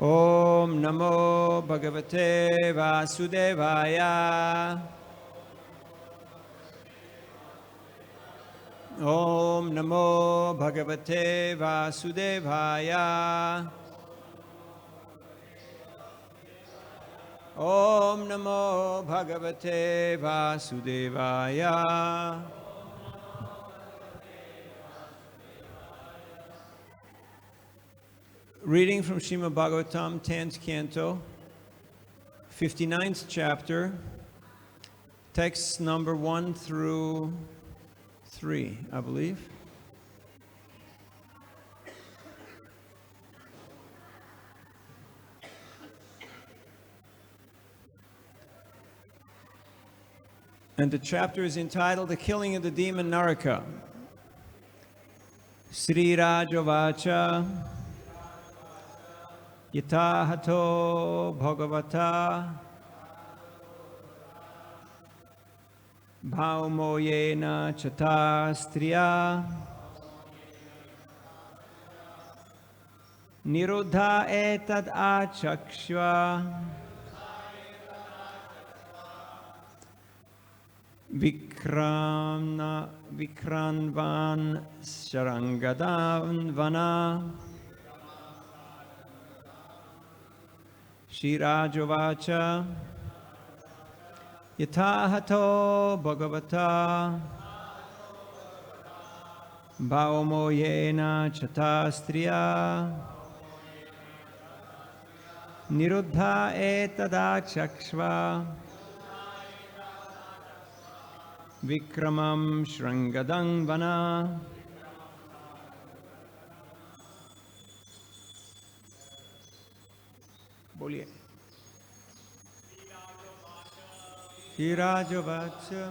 Om Namo Bhagavate Vasudevaya. Om Namo Bhagavate Vasudevaya. Om Namo Bhagavate Vasudevaya. Reading from Srimad Bhagavatam, 10th Canto, 59th Chapter, texts number 1 through 3, I believe. And the chapter is entitled The Killing of the Demon Naraka. SriRadhaRasbihariTemple. Yatahato Bhagavata Bhaumoyena Chatastriya Nirodha etad achakshva Vikranvan Sharangadan Vana Shirajavacha Yatahato Bhagavata Bhaumoyena Chatastriya Niruddha etadachakshva Vikramam Shrangadang Vana. बोलिए श्रीराजवाचा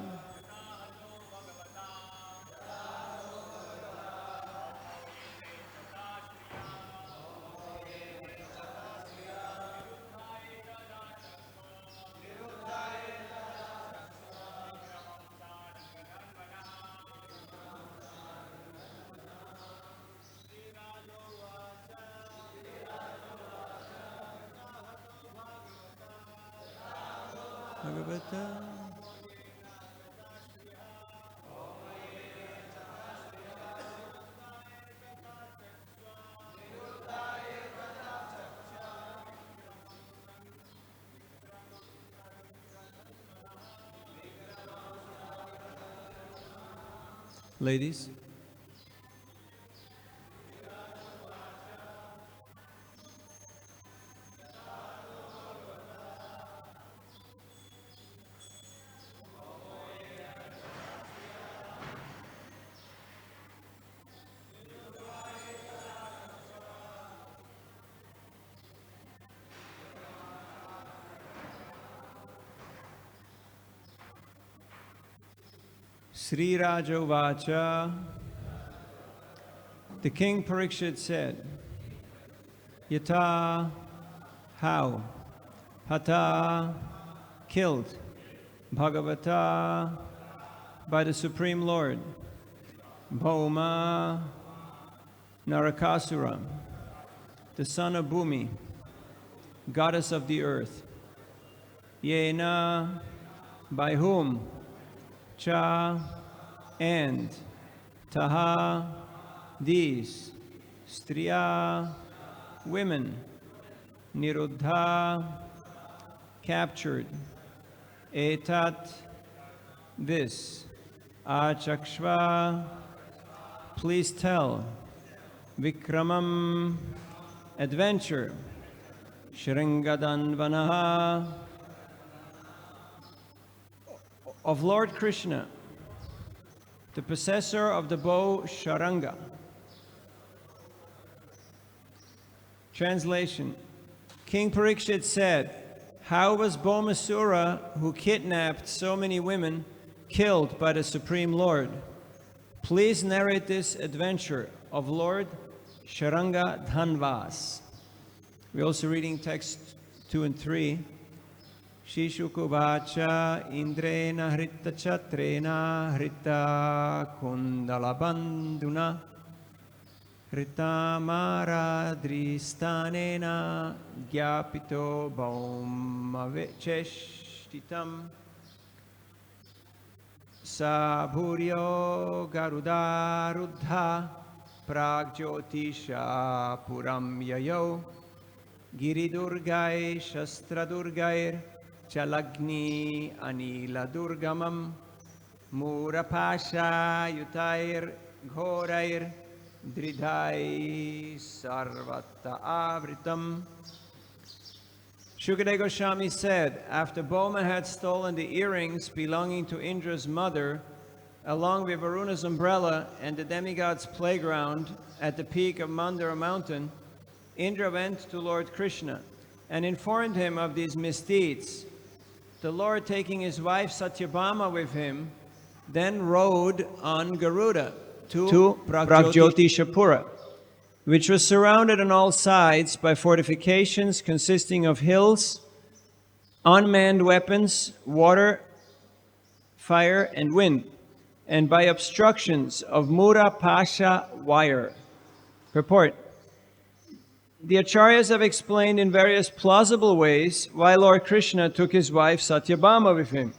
Bhagavatam. Ladies, Sri Rajavacha, the king Parikshit said, Yata, how, Hata, killed, Bhagavata, by the Supreme Lord, Bhauma, Narakasura, the son of Bhumi, goddess of the earth, Yena, by whom, Cha, and Taha, these, Striya, women, Niruddha, captured, Etat, this, Achakshva, please tell, Vikramam, adventure, Shringadanvanaha, of Lord Krishna, the possessor of the bow Sharanga. Translation. King Parikshit said, how was Bhaumasura, who kidnapped so many women, killed by the Supreme Lord? Please narrate this adventure of Lord Sharanga Dhanvas. We're also reading text 2 and 3. Shishukuvacha Indrena Hrita Chatrena Hrita Kundalabanduna Ritamaradristanena gyapito bhaumavecheshtitam Sabhuryo garudaruddha pragjyotisha puram yayo giridurgai shastradurgair chalagni anila durgamam murapasha yutair ghorair dridhai sarvata avritam. Shukadeva Goswami said, after Boma had stolen the earrings belonging to Indra's mother, along with Varuna's umbrella and the demigod's playground at the peak of Mandara mountain, Indra went to Lord Krishna and informed him of these misdeeds. The Lord, taking his wife Satyabhama with him, then rode on Garuda to Pragjyotishapura, which was surrounded on all sides by fortifications consisting of hills, unmanned weapons, water, fire, and wind, and by obstructions of Mura Pasha wire. Purport. The Acharyas have explained in various plausible ways why Lord Krishna took his wife Satyabhama with him.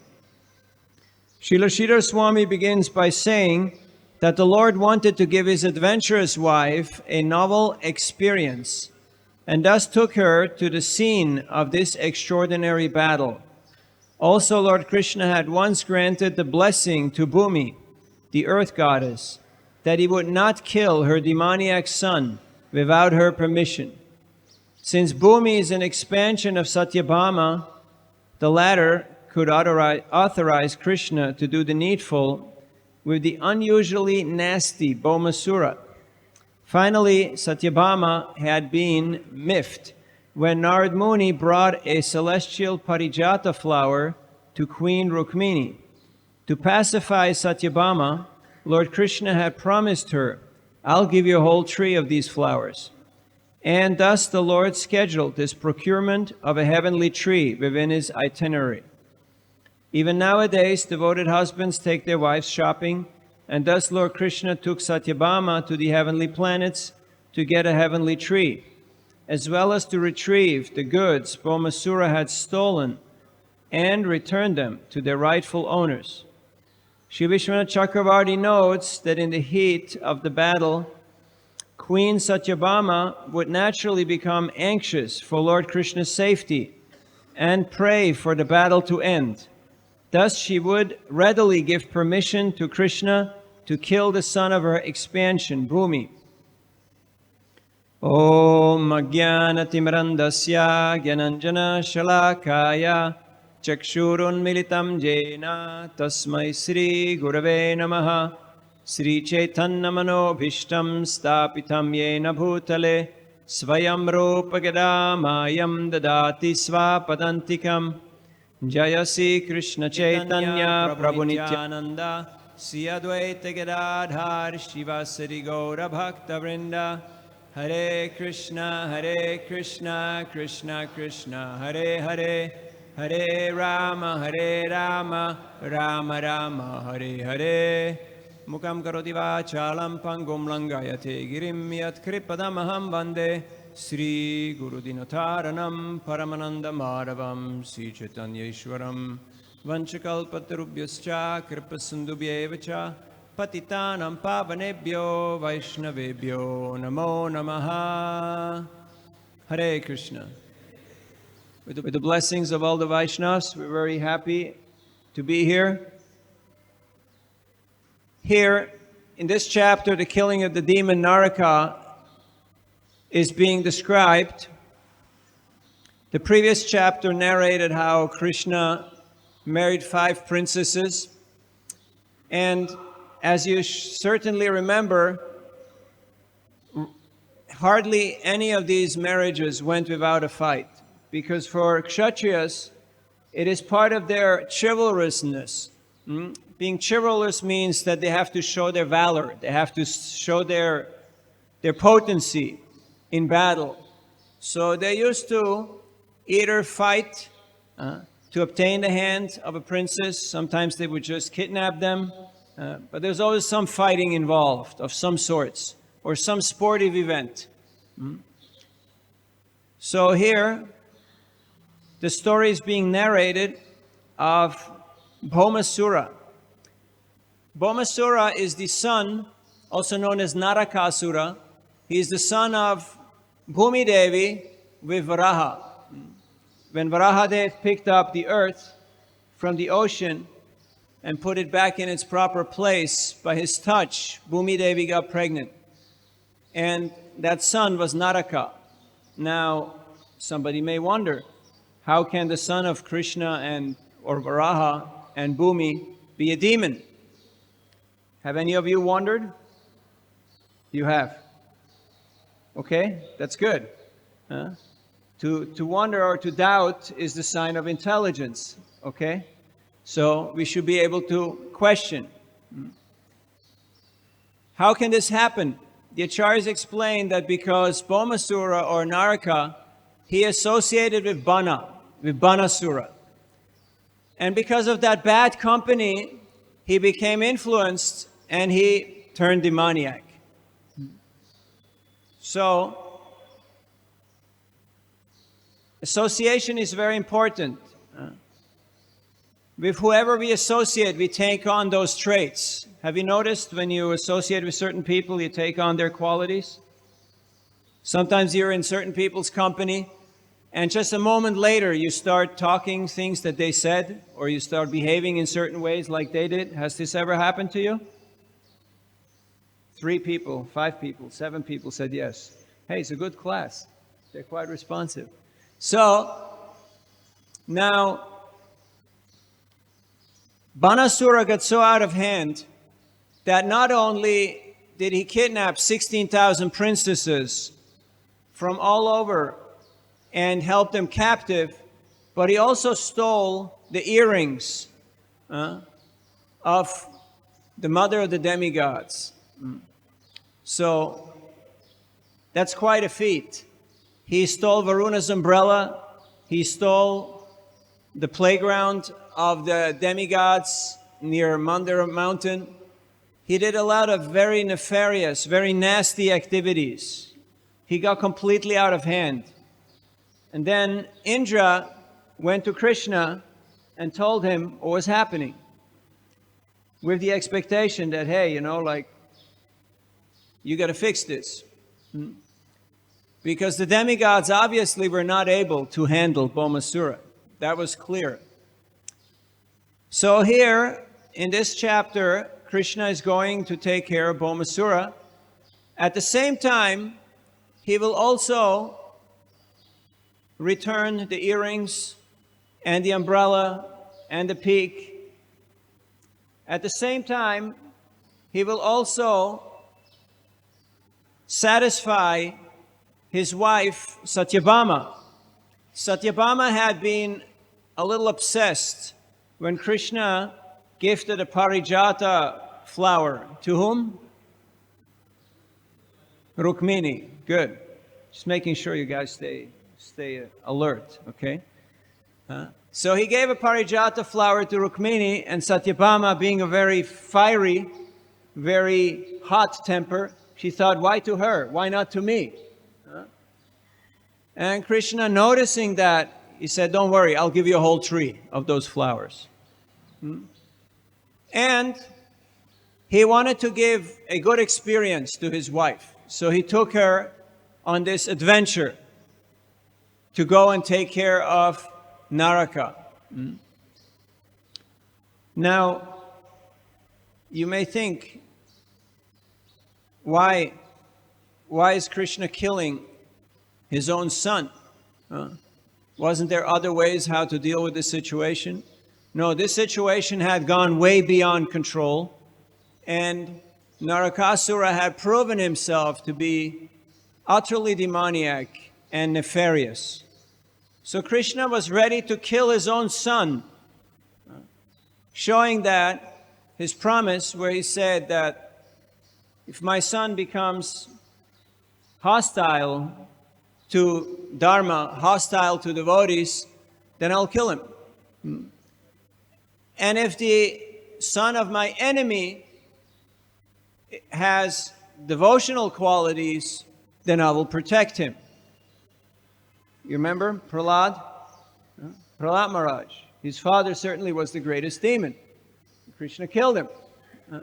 Srila Sridhar Swami begins by saying that the Lord wanted to give his adventurous wife a novel experience, and thus took her to the scene of this extraordinary battle. Also, Lord Krishna had once granted the blessing to Bhumi, the earth goddess, that he would not kill her demoniac son without her permission. Since Bhumi is an expansion of Satyabhama, the latter could authorize Krishna to do the needful with the unusually nasty Bhaumasura. Finally, Satyabhama had been miffed when Narad Muni brought a celestial parijata flower to Queen Rukmini. To pacify Satyabhama, Lord Krishna had promised her, "I'll give you a whole tree of these flowers." And thus the Lord scheduled this procurement of a heavenly tree within his itinerary. Even nowadays, devoted husbands take their wives shopping, and thus Lord Krishna took Satyabhama to the heavenly planets to get a heavenly tree, as well as to retrieve the goods Bhaumasura had stolen and return them to their rightful owners. Sri Vishwanath Chakravarti notes that in the heat of the battle, Queen Satyabhama would naturally become anxious for Lord Krishna's safety and pray for the battle to end. Thus she would readily give permission to Krishna to kill the son of her expansion, Bhumi. Om Ajnanatimrandasya Gyananjana Shalakaya Chakshurun Militam Jena Tasmai Sri Gurave Namaha Sri Chaitanya Manobhishtam Stapitam Yena Bhutale Svayam Rupa Gadamayam Dadati Svapadantikam Jaya Sri Krishna Chaitanya Prabhu Nityananda Sri Advaita Gadadhar Shivasari Gaura Bhakta Vrinda Hare Krishna Krishna Krishna Hare Hare Hare Rama Rama Rama Hare Hare Mukam karoti vachalam pangum langayate girim yat kripadamaham vande Sri Guru Dinataranam Paramananda Madhavam Sri Chaitanya Ishwaram Vanchakalpatarubhyascha Kripasindubhyevacha Patitanam Pavanebhyo Vaishnavebhyo Namo Namaha. Hare Krishna. With the blessings of all the Vaishnavas, we're very happy to be here. Here, in this chapter, the killing of the demon Naraka is being described. The previous chapter narrated how Krishna married 5 princesses, and as you certainly remember, hardly any of these marriages went without a fight, because for Kshatriyas, it is part of their chivalrousness. Being chivalrous means that they have to show their valor, they have to show their potency in battle. So they used to either fight to obtain the hand of a princess. Sometimes they would just kidnap them. But there's always some fighting involved of some sorts. or some sportive event. So here, the story is being narrated of Bhaumasura. Bhaumasura is the son, also known as Narakasura. He is the son of Bhumi Devi with Varaha. When Varahadev picked up the earth from the ocean and put it back in its proper place by his touch, Bhumi Devi got pregnant. And that son was Naraka. Now, somebody may wonder, how can the son of Krishna or Varaha and Bhumi be a demon? Have any of you wondered? You have. Okay, that's good. To wonder or to doubt is the sign of intelligence. Okay, so we should be able to question. How can this happen? The Acharyas explain that because Bhaumasura or Naraka, he associated with Banasura. And because of that bad company, he became influenced and he turned demoniac. So, association is very important. With whoever we associate, we take on those traits. Have you noticed when you associate with certain people, you take on their qualities? Sometimes you're in certain people's company, and just a moment later, you start talking things that they said, or you start behaving in certain ways like they did. Has this ever happened to you? 3 people, 5 people, 7 people said yes. Hey, it's a good class. They're quite responsive. So, now, Banasura got so out of hand that not only did he kidnap 16,000 princesses from all over and held them captive, but he also stole the earrings of the mother of the demigods. So that's quite a feat. He stole Varuna's umbrella. He stole the playground of the demigods near Mandara mountain. He did a lot of very nefarious, very nasty activities. He got completely out of hand. And then Indra went to Krishna and told him what was happening, with the expectation that, hey, you got to fix this. Because the demigods obviously were not able to handle Bhaumasura. That was clear. So here, in this chapter, Krishna is going to take care of Bhaumasura. At the same time, he will also return the earrings and the umbrella and the peak. At the same time, he will also satisfy his wife, Satyabhama. Satyabhama had been a little obsessed when Krishna gifted a parijata flower. To whom? Rukmini. Good. Just making sure you guys stay alert, okay? So he gave a parijata flower to Rukmini, and Satyabhama, being a very fiery, very hot temper, she thought, why to her? Why not to me? And Krishna, noticing that, he said, don't worry, I'll give you a whole tree of those flowers. And he wanted to give a good experience to his wife. So he took her on this adventure to go and take care of Naraka. Now, you may think, why is Krishna killing his own son? Wasn't there other ways how to deal with this situation? No, this situation had gone way beyond control, and Narakasura had proven himself to be utterly demoniac and nefarious. So Krishna was ready to kill his own son, showing that his promise where he said that if my son becomes hostile to Dharma, hostile to devotees, then I'll kill him. And if the son of my enemy has devotional qualities, then I will protect him. You remember Prahlad? Prahlad Maharaj. His father certainly was the greatest demon. Krishna killed him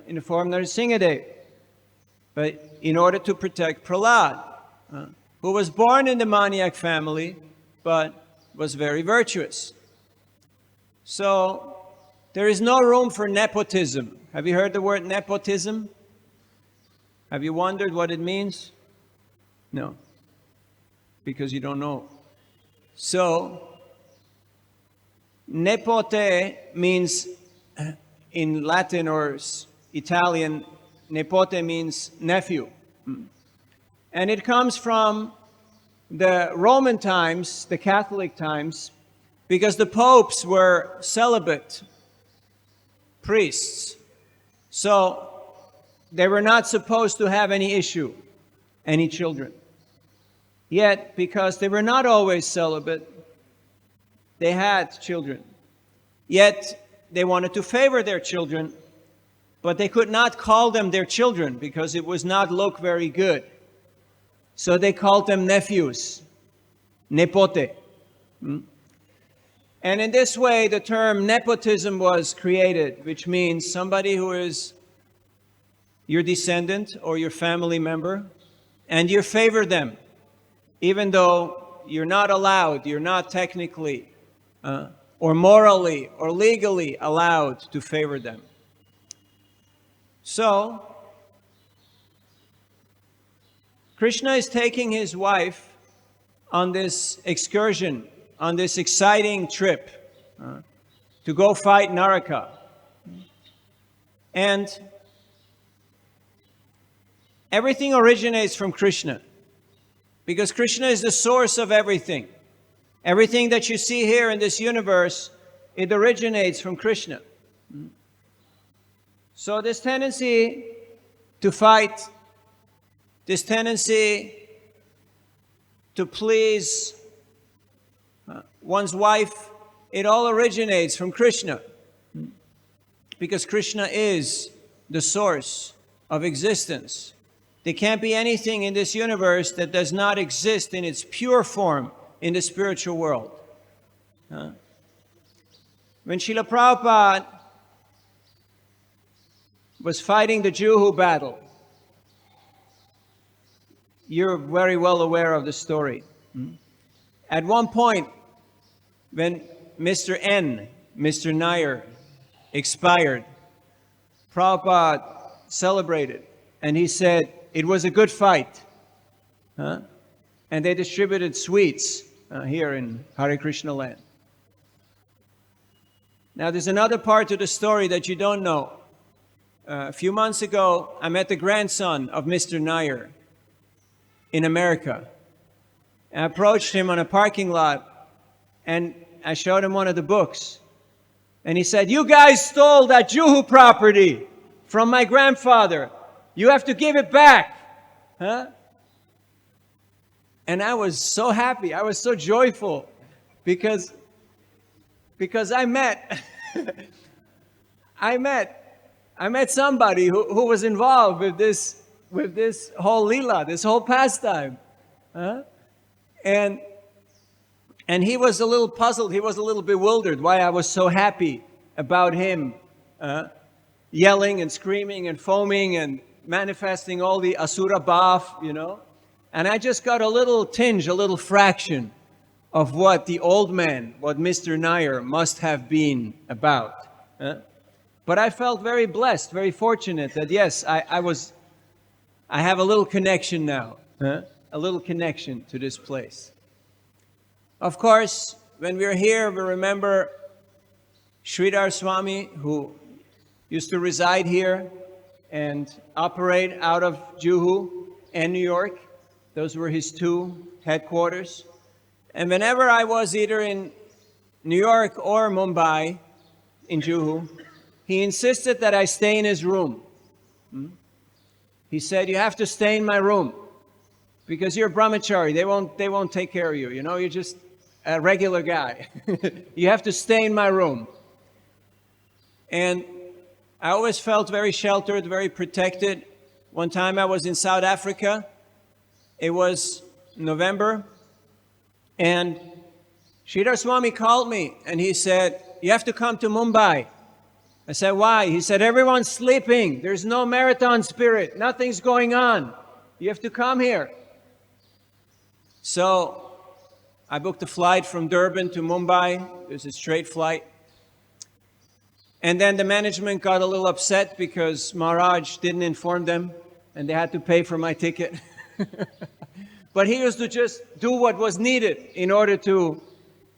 in the form of Nrsimhadev. But in order to protect Prahlad, who was born in the maniac family, but was very virtuous. So there is no room for nepotism. Have you heard the word nepotism? Have you wondered what it means? No, because you don't know. So, nepote means, in Latin or Italian, nepote means nephew. And it comes from the Roman times, the Catholic times, because the popes were celibate priests. So they were not supposed to have any issue, any children. Yet, because they were not always celibate, they had children. Yet, they wanted to favor their children, but they could not call them their children because it was not look very good. So they called them nephews, nepote. And in this way, the term nepotism was created, which means somebody who is your descendant or your family member, and you favor them, even though you're not allowed, you're not technically or morally or legally allowed to favor them. So, Krishna is taking his wife on this excursion, on this exciting trip to go fight Naraka. And everything originates from Krishna, because Krishna is the source of everything. Everything that you see here in this universe, it originates from Krishna. So this tendency to fight, this tendency to please one's wife, it all originates from Krishna, because Krishna is the source of existence. There can't be anything in this universe that does not exist in its pure form in the spiritual world. When Srila Prabhupada was fighting the Juhu battle, you're very well aware of the story. At one point, when Mr. N, Mr. Nair, expired, Prabhupada celebrated, and he said, it was a good fight. And they distributed sweets here in Hare Krishna land. Now there's another part to the story that you don't know. A few months ago, I met the grandson of Mr. Nair in America. I approached him on a parking lot, and I showed him one of the books. And he said, you guys stole that Juhu property from my grandfather. You have to give it back. And I was so happy. I was so joyful because I met I met somebody who was involved with this whole lila, this whole pastime. And he was a little puzzled, he was a little bewildered why I was so happy about him yelling and screaming and foaming and manifesting all the asura bhav, you know. And I just got a little tinge, a little fraction of what the old man, what Mr. Nair must have been about. But I felt very blessed, very fortunate that yes, I have a little connection now, a little connection to this place. Of course, when we're here, we remember Sridhar Swami, who used to reside here and operate out of Juhu and New York. Those were his two headquarters. And whenever I was either in New York or Mumbai, in Juhu, he insisted that I stay in his room. He said, you have to stay in my room because you're a brahmachari. They won't take care of you. You know, you're just a regular guy. You have to stay in my room. And I always felt very sheltered, very protected, One time I was in South Africa. It was November. And Sridhar Swami called me and he said, you have to come to Mumbai. I said, why? He said, everyone's sleeping. There's no marathon spirit. Nothing's going on. You have to come here. So I booked a flight from Durban to Mumbai. It was a straight flight. And then the management got a little upset because Maharaj didn't inform them and they had to pay for my ticket. But he used to just do what was needed in order to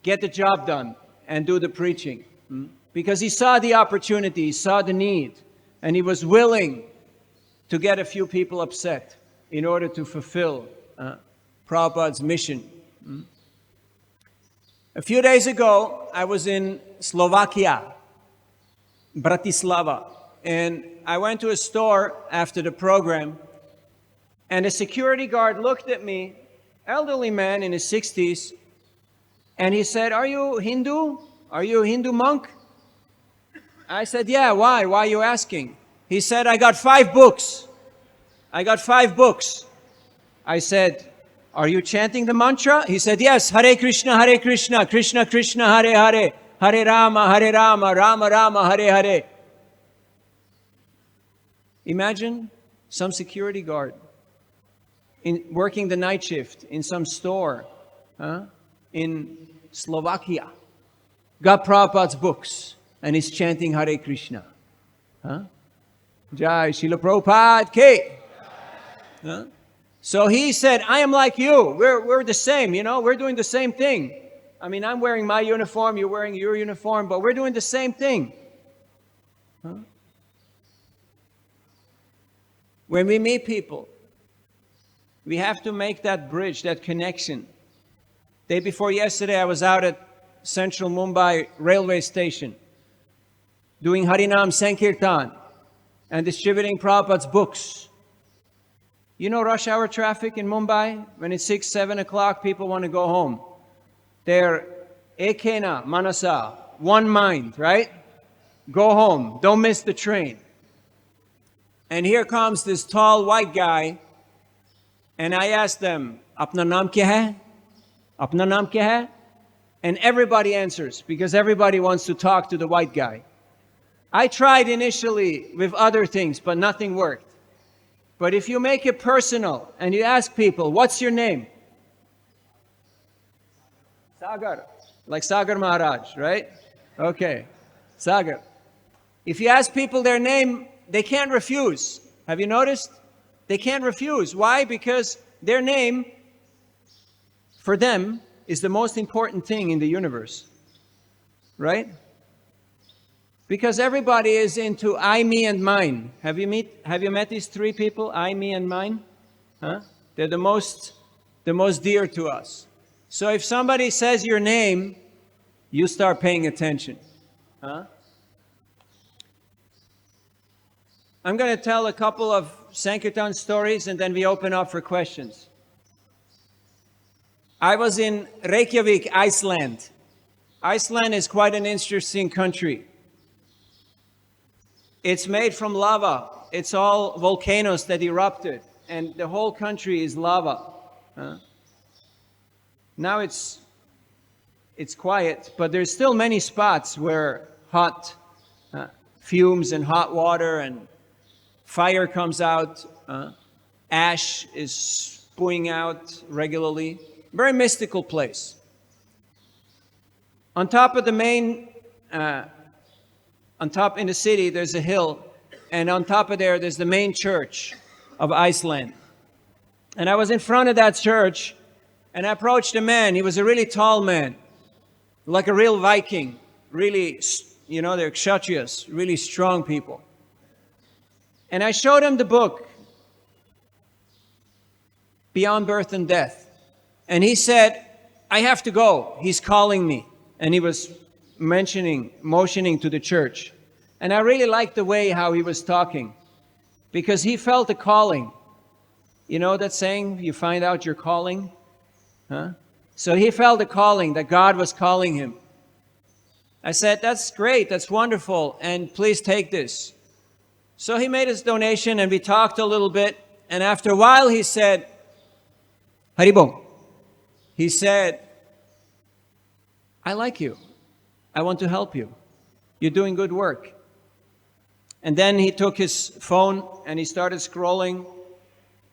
get the job done and do the preaching. Because he saw the opportunity, he saw the need, and he was willing to get a few people upset in order to fulfill Prabhupada's mission. A few days ago, I was in Slovakia, Bratislava, and I went to a store after the program, and a security guard looked at me, elderly man in his 60s, and he said, are you Hindu? Are you a Hindu monk? I said, yeah, why? Why are you asking? He said, I got 5 books. I got 5 books. I said, are you chanting the mantra? He said, yes, Hare Krishna, Krishna Krishna, Hare Hare, Hare Rama, Rama Rama, Hare Hare. Imagine some security guard working the night shift in some store in Slovakia, got Prabhupada's books, and he's chanting Hare Krishna. Jai Srila Prabhupada Ki. So he said, I am like you. We're the same, you know. We're doing the same thing. I mean, I'm wearing my uniform, you're wearing your uniform, but we're doing the same thing. When we meet people, we have to make that bridge, that connection. Day before yesterday, I was out at Central Mumbai railway station doing Harinam Sankirtan and distributing Prabhupada's books. You know rush hour traffic in Mumbai? When it's 6, 7 o'clock, people want to go home. They're ekena manasa, one mind, right? Go home, don't miss the train. And here comes this tall white guy, and I asked them, Apna naam kya hai? Apna naam kya hai? And everybody answers, because everybody wants to talk to the white guy. I tried initially with other things, but nothing worked. But if you make it personal and you ask people, what's your name? Sagar. Like Sagar Maharaj, right? Okay. Sagar. If you ask people their name, they can't refuse. Have you noticed? They can't refuse. Why? Because their name, for them, is the most important thing in the universe. Right? Because everybody is into I, me, and mine. Have you met these 3 people? I, me, and mine? They're the most dear to us. So if somebody says your name, you start paying attention. I'm going to tell a couple of Sankirtan stories and then we open up for questions. I was in Reykjavik, Iceland. Iceland is quite an interesting country. It's made from lava. It's all volcanoes that erupted, and the whole country is lava. Now it's quiet, but there's still many spots where hot fumes and hot water and fire comes out. Ash is spewing out regularly. Very mystical place. On top of the main on top in the city, there's a hill, and on top of there's the main church of Iceland. And I was in front of that church, and I approached a man. He was a really tall man, like a real Viking. Really, you know, they're kshatriyas, really strong people. And I showed him the book, Beyond Birth and Death. And he said, I have to go. He's calling me. And he was motioning to the church. And I really liked the way how he was talking, because he felt a calling. You know that saying, you find out your calling? So he felt a calling, that God was calling him. I said, that's great, that's wonderful, and please take this. So he made his donation and we talked a little bit. And after a while he said, Haribol, he said, I like you. I want to help you. You're doing good work. And then he took his phone and he started scrolling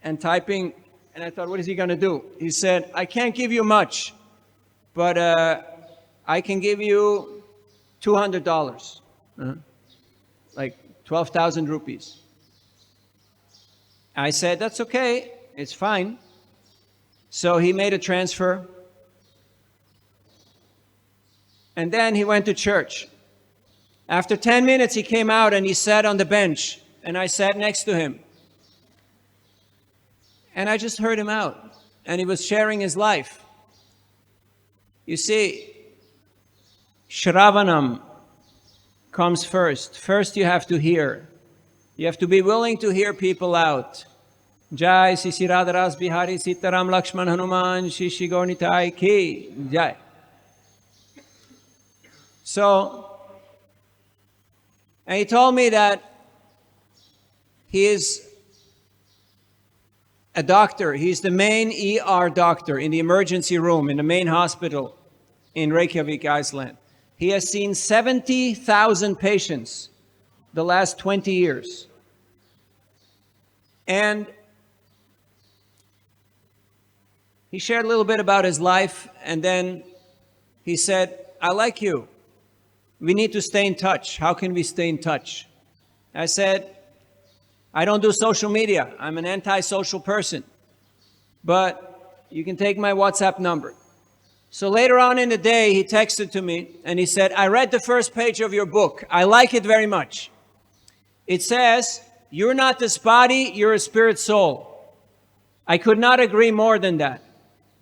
and typing. And I thought, what is he going to do? He said, I can't give you much, but I can give you $200, like 12,000 rupees. I said, that's okay. It's fine. So he made a transfer. And then he went to church. After 10 minutes, he came out and he sat on the bench. And I sat next to him. And I just heard him out. And he was sharing his life. You see, Shravanam comes first. First you have to hear. You have to be willing to hear people out. Jai SriSriRadhaRasbihariTemple Lakshman Hanuman Shishi Gornitai Ki Jai. So, and he told me that he is a doctor. He's the main ER doctor in the emergency room in the main hospital in Reykjavik, Iceland. He has seen 70,000 patients the last 20 years. And he shared a little bit about his life, and then he said, I like you. We need to stay in touch. How can we stay in touch? I said, I don't do social media. I'm an anti-social person. But you can take my WhatsApp number. So later on in the day, he texted to me and he said, I read the first page of your book. I like it very much. It says, you're not this body, you're a spirit soul. I could not agree more than that.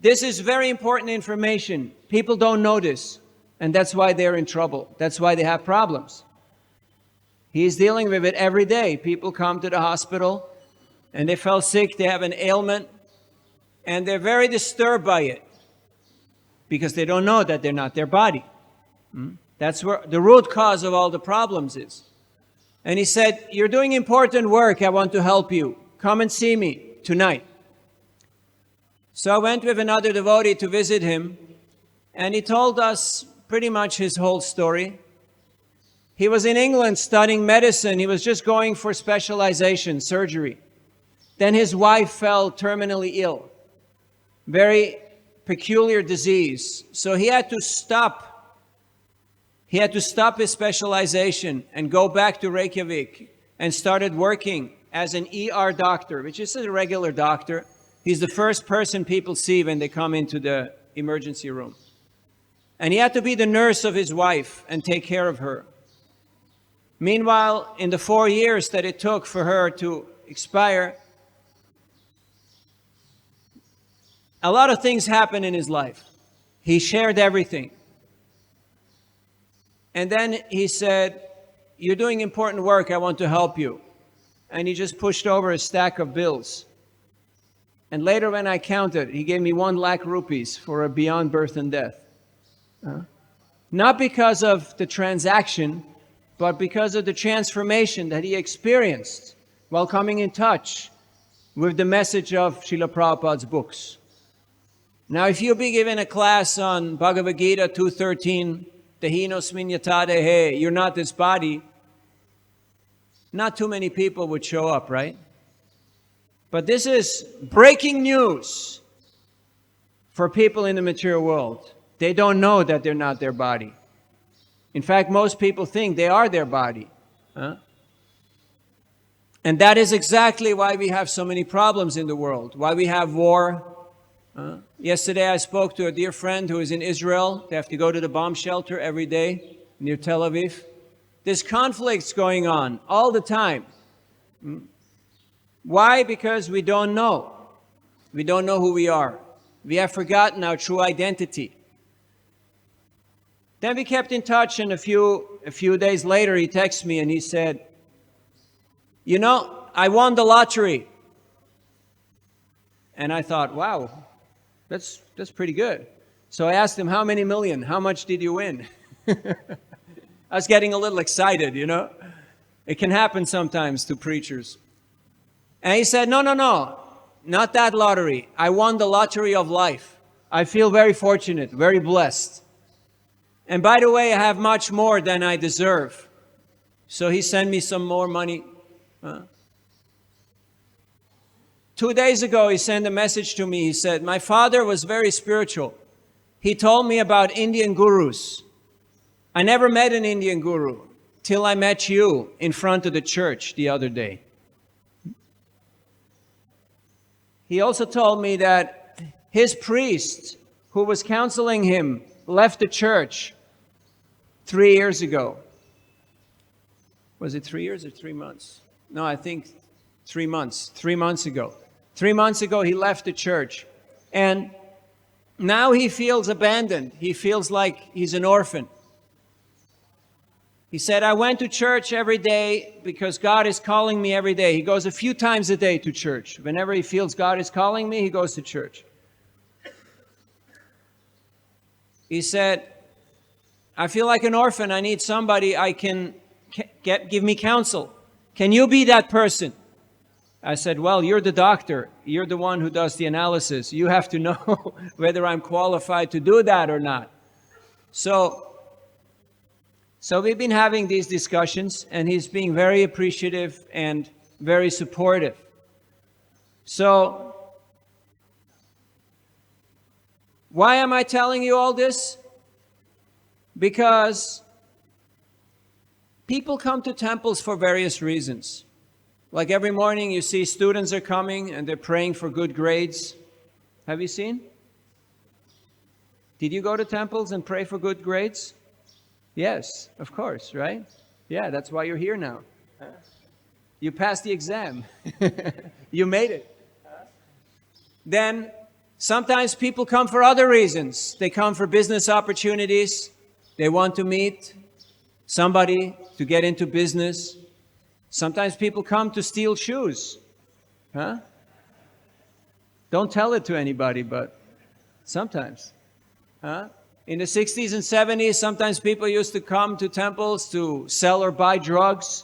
This is very important information. People don't know this. And that's why they're in trouble. That's why they have problems. He's dealing with it every day. People come to the hospital and they fell sick, they have an ailment, and they're very disturbed by it because they don't know that they're not their body. That's where the root cause of all the problems is. And he said, you're doing important work. I want to help you. Come and see me tonight. So I went with another devotee to visit him, and he told us pretty much his whole story. He was in England studying medicine. He was just going for specialization, surgery. Then his wife fell terminally ill. Very peculiar disease. So he had to stop. He had to stop his specialization and go back to Reykjavik and started working as an ER doctor, which is a regular doctor. He's the first person people see when they come into the emergency room. And he had to be the nurse of his wife and take care of her. Meanwhile, in the 4 years that it took for her to expire, a lot of things happened in his life. He shared everything. And then he said, you're doing important work, I want to help you. And he just pushed over a stack of bills. And later when I counted, he gave me 1 lakh rupees for a beyond birth and death. Not because of the transaction, but because of the transformation that he experienced while coming in touch with the message of Srila Prabhupada's books. Now, if you be given a class on Bhagavad-gita 2.13, Dehinosmin yata dehe, you're not this body, not too many people would show up, right? But this is breaking news for people in the material world. They don't know that they're not their body. In fact, most people think they are their body. And that is exactly why we have so many problems in the world, why we have war. Yesterday I spoke to a dear friend who is in Israel. They have to go to the bomb shelter every day near Tel Aviv. There's conflicts going on all the time. Why? Because we don't know. We don't know who we are. We have forgotten our true identity. Then we kept in touch, and a few days later he texted me and he said, you know, I won the lottery. And I thought, wow, that's pretty good. So I asked him, how many million? How much did you win? I was getting a little excited, you know. It can happen sometimes to preachers. And he said, no, not that lottery. I won the lottery of life. I feel very fortunate, very blessed. And by the way, I have much more than I deserve. So he sent me some more money. 2 days ago, he sent a message to me. He said, my father was very spiritual. He told me about Indian gurus. I never met an Indian guru till I met you in front of the church the other day. He also told me that his priest who was counseling him left the church 3 years ago. Was it 3 years or 3 months? No, I think 3 months. 3 months ago. 3 months ago, he left the church. And now he feels abandoned. He feels like he's an orphan. He said, I went to church every day because God is calling me every day. He goes a few times a day to church. Whenever he feels God is calling me, he goes to church. He said, I feel like an orphan. I need somebody I can give me counsel. Can you be that person? I said, well, you're the doctor. You're the one who does the analysis. You have to know whether I'm qualified to do that or not. So we've been having these discussions, and he's being very appreciative and very supportive. So, why am I telling you all this? Because people come to temples for various reasons. Like every morning you see students are coming and they're praying for good grades. Have you seen? Did you go to temples and pray for good grades? Yes, of course, right? Yeah, that's why you're here now. You passed the exam. You made it. Then sometimes people come for other reasons. They come for business opportunities. They want to meet somebody to get into business. Sometimes people come to steal shoes. Don't tell it to anybody, but sometimes. In the 60s and 70s, sometimes people used to come to temples to sell or buy drugs.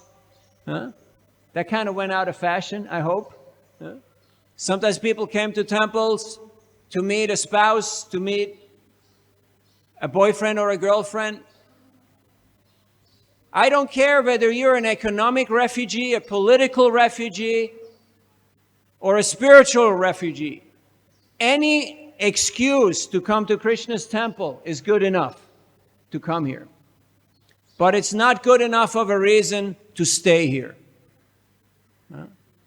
That kind of went out of fashion, I hope. Sometimes people came to temples to meet a spouse, to meet a boyfriend or a girlfriend. I don't care whether you're an economic refugee, a political refugee, or a spiritual refugee. Any excuse to come to Krishna's temple is good enough to come here. But it's not good enough of a reason to stay here.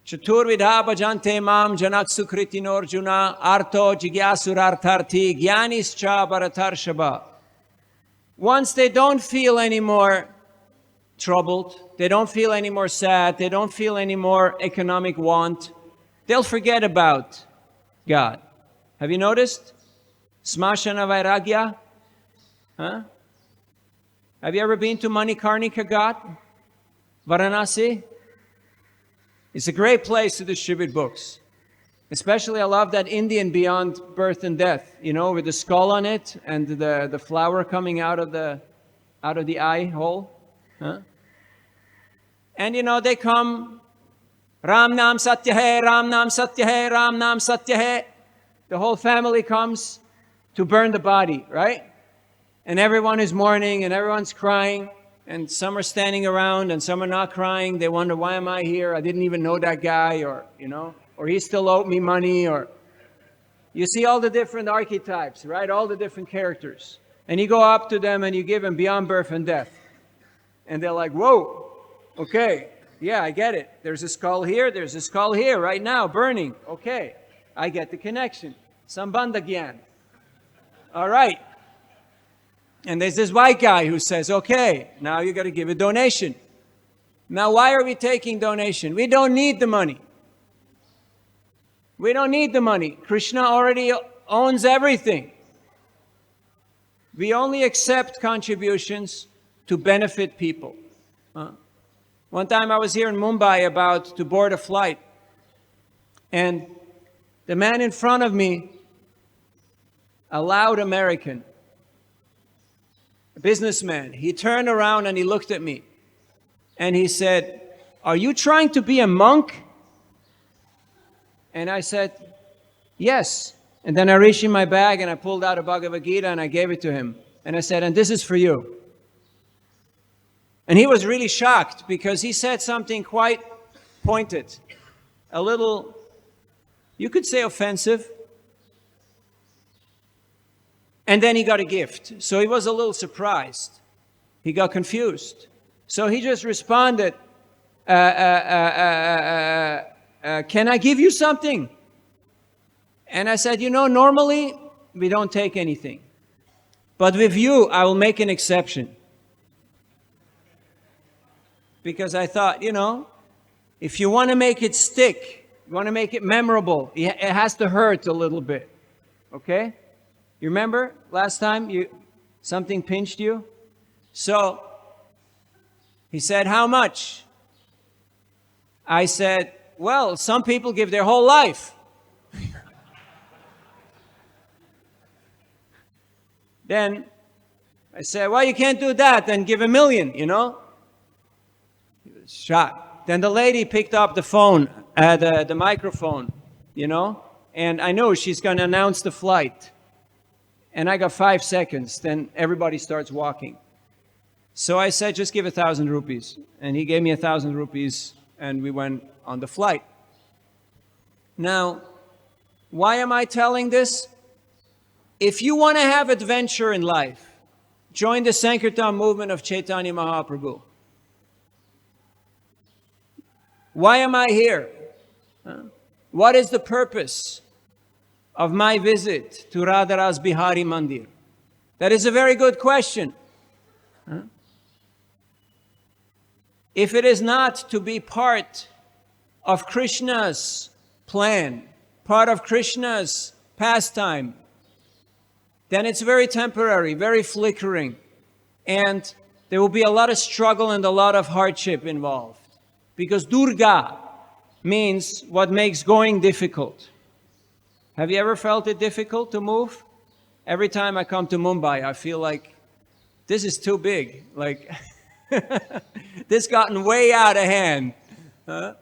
Chaturvidha bhajante mam janaksu kritinorjuna arto jigyasurartharti gyanischa bharatarshaba. Once they don't feel anymore troubled, they don't feel any more sad, they don't feel any more economic want, they'll forget about God. Have you noticed? Smashana Vairagya? Have you ever been to Manikarnika Ghat? Varanasi? It's a great place to distribute books. Especially I love that Indian Beyond Birth and Death, you know, with the skull on it and the flower coming out of the eye hole. And you know, they come, Ram Nam Satya Hai, Ram Nam Satya Hai, Ram Nam Satya Hai. The whole family comes to burn the body, right? And everyone is mourning and everyone's crying. And some are standing around and some are not crying. They wonder, why am I here? I didn't even know that guy, or, you know, or he still owed me money, or you see all the different archetypes, right? All the different characters. And you go up to them and you give them Beyond Birth and Death. And they're like, whoa, okay, yeah, I get it. There's a skull here, there's a skull here right now, burning. Okay, I get the connection. Sambandha Gyan. All right. And there's this white guy who says, okay, now you got to give a donation. Now, why are we taking donation? We don't need the money. We don't need the money. Krishna already owns everything. We only accept contributions to benefit people. One time I was here in Mumbai about to board a flight, and the man in front of me, a loud American, a businessman, he turned around and he looked at me and he said, "Are you trying to be a monk?" And I said, "Yes." And then I reached in my bag and I pulled out a Bhagavad-gita and I gave it to him. And I said, "And this is for you." And he was really shocked because he said something quite pointed, a little, you could say, offensive. And then he got a gift. So he was a little surprised. He got confused. So he just responded, "Can I give you something?" And I said, normally we don't take anything. But with you, I will make an exception. Because I thought, if you want to make it stick, you want to make it memorable, it has to hurt a little bit. Okay? You remember last time something pinched you? So he said, "How much?" I said, "Well, some people give their whole life." Then I said, "Well, you can't do that, then give $1 million, He was shocked. Then the lady picked up the phone, the microphone, and I know she's going to announce the flight. And I got 5 seconds, then everybody starts walking. So I said, "Just give 1,000 rupees. And he gave me 1,000 rupees, and we went on the flight. Now, why am I telling this? If you want to have adventure in life, join the Sankirtan movement of Chaitanya Mahaprabhu. Why am I here? What is the purpose of my visit to Radharasbihari Mandir? That is a very good question. If it is not to be part of Krishna's plan, part of Krishna's pastime, then it's very temporary, very flickering. And there will be a lot of struggle and a lot of hardship involved. Because Durga means what makes going difficult. Have you ever felt it difficult to move? Every time I come to Mumbai, I feel like this is too big. Like, this gotten way out of hand. But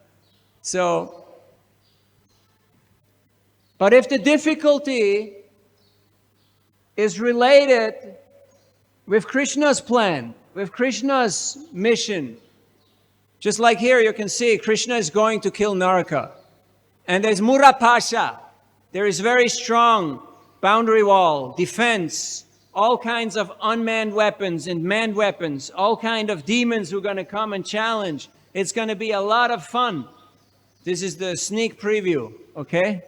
if the difficulty is related with Krishna's plan, with Krishna's mission, just like here you can see Krishna is going to kill Naraka. And there's Mura Pasha. There is very strong boundary wall, defense, all kinds of unmanned weapons and manned weapons, all kinds of demons who are going to come and challenge. It's going to be a lot of fun. This is the sneak preview, okay?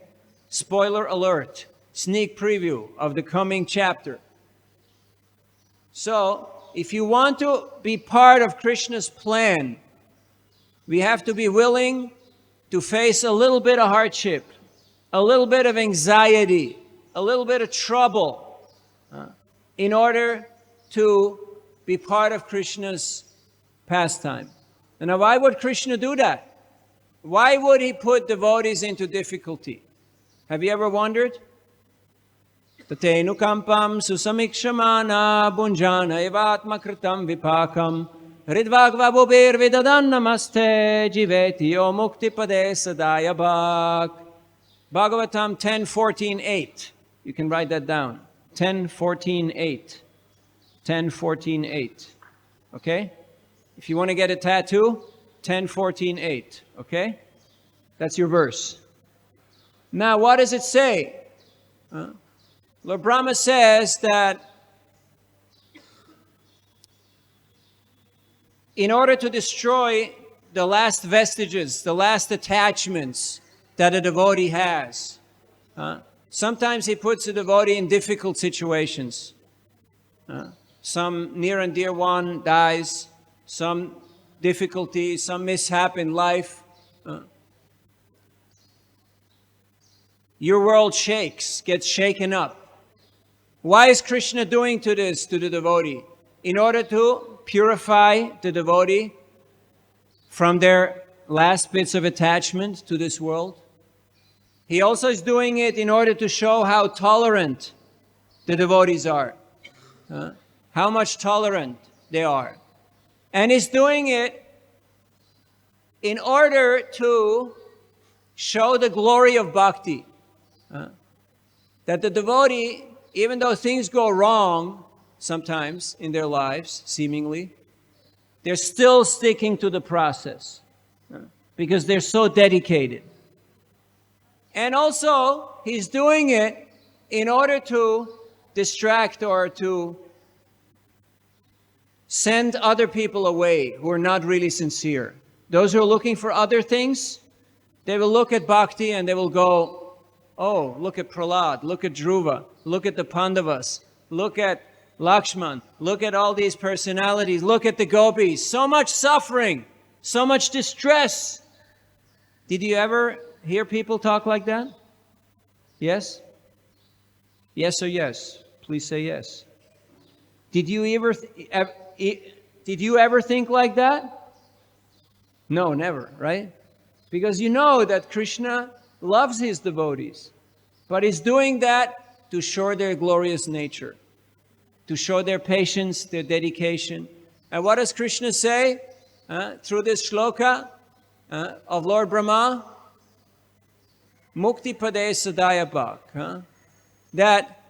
Spoiler alert, sneak preview of the coming chapter. So, if you want to be part of Krishna's plan, we have to be willing to face a little bit of hardship, a little bit of anxiety, a little bit of trouble, in order to be part of Krishna's pastime. And now why would Krishna do that? Why would he put devotees into difficulty? Have you ever wondered? Tatenu kampam susamikshamana bunjana evatma kritam vipakam ridvagva bobir vidadan namaste jiveti o mukti pade sadaya bhak. Bhagavatam 10:14-8. You can write that down. 10:14-8. 10:14-8. Okay? If you want to get a tattoo, 10:14-8. Okay? That's your verse. Now, what does it say? Lord Brahma says that in order to destroy the last vestiges, the last attachments that a devotee has, sometimes he puts a devotee in difficult situations. Some near and dear one dies, some difficulty, some mishap in life. Your world shakes, gets shaken up. Why is Krishna doing this to the devotee? In order to purify the devotee from their last bits of attachment to this world. He also is doing it in order to show how tolerant the devotees are. How much tolerant they are. And he's doing it in order to show the glory of bhakti. That the devotee, even though things go wrong sometimes in their lives, seemingly, they're still sticking to the process because they're so dedicated. And also, he's doing it in order to distract or to send other people away who are not really sincere. Those who are looking for other things, they will look at bhakti and they will go, oh, look at Prahlad, look at Dhruva, look at the Pandavas, look at Lakshman, look at all these personalities, look at the gopis, so much suffering, so much distress. Did you ever hear people talk like that? Yes? Yes or yes? Please say yes. Did you ever think like that? No, never, right? Because you know that Krishna loves his devotees, but he's doing that to show their glorious nature, to show their patience, their dedication. And what does Krishna say through this shloka of Lord Brahma? Mukti pade sadaya bhak. That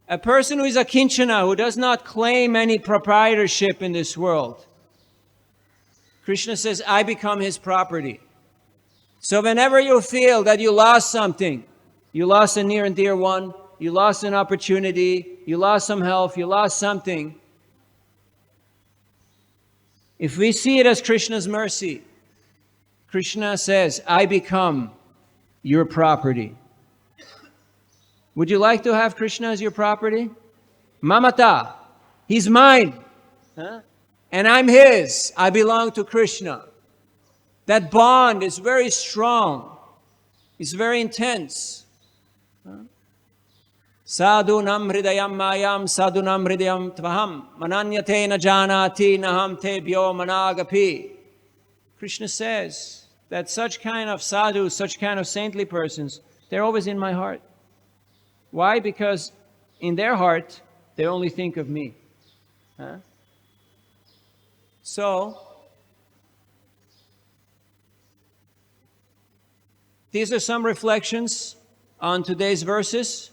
a person who is a kinchana, who does not claim any proprietorship in this world, Krishna says, I become his property. So whenever you feel that you lost something, you lost a near and dear one, you lost an opportunity, you lost some health, you lost something, if we see it as Krishna's mercy, Krishna says, I become your property. Would you like to have Krishna as your property? Mamata, he's mine. And I'm his. I belong to Krishna. That bond is very strong. It's very intense. Sadhunam hridayam mayam sadhunam hridayam tvaham mananyate na janati naham tebhyo managapi. Krishna says that such kind of sadhus, such kind of saintly persons, they're always in my heart. Why? Because in their heart, they only think of me. So, these are some reflections on today's verses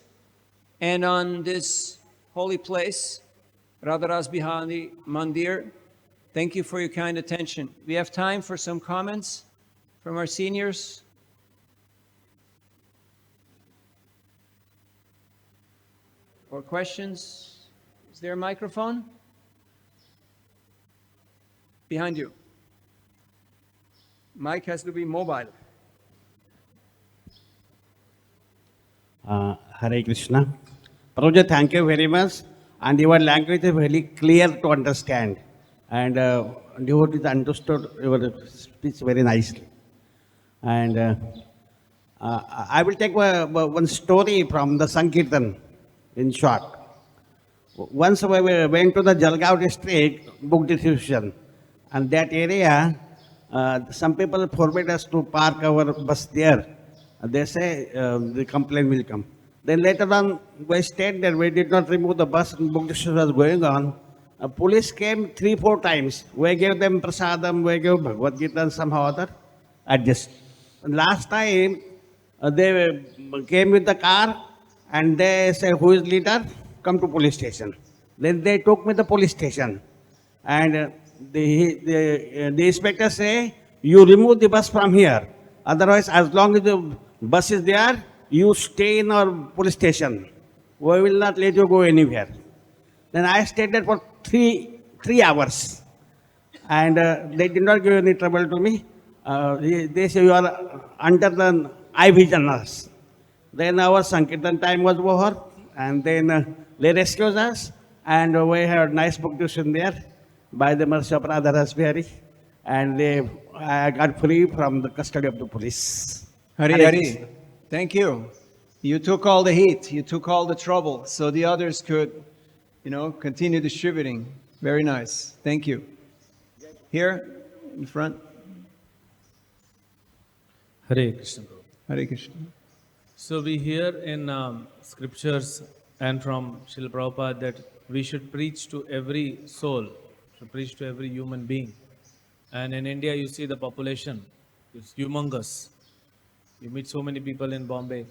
and on this holy place, Radharasbihari Mandir. Thank you for your kind attention. We have time for some comments from our seniors. Or questions? Is there a microphone? Behind you. Mic has to be mobile. Hare Krishna. Prabhuji, thank you very much. And your language is very clear to understand. And devotees understood your speech very nicely. And I will take one story from the Sankirtan in short. Once we went to the Jalgaon district book distribution, and that area, some people forbid us to park our bus there. They say the complaint will come. Then later on, we stayed there. We did not remove the bus, and book distribution was going on. Police came 3-4 times. We gave them prasadam, we gave Bhagavad-gita, and somehow other adjust. And last time, they came with the car, and they said, who is leader? Come to police station. Then they took me to the police station. And the inspector say, you remove the bus from here. Otherwise, as long as the bus is there, you stay in our police station. We will not let you go anywhere. Then I stayed there for three hours. And they did not give any trouble to me. They say, you are under the eye vision us. Then our Sankirtan time was over. And then they rescued us. And we had nice book tuition there by the mercy of Radharasbihari. And I got free from the custody of the police. Hare. Thank you. You took all the heat. You took all the trouble so the others could, continue distributing. Very nice. Thank you. Here in front. Hare Krishna. Hare Krishna. So we hear in scriptures and from Srila Prabhupada that we should preach to every soul, to preach to every human being. And in India, you see the population It's humongous. You meet so many people in Bombay.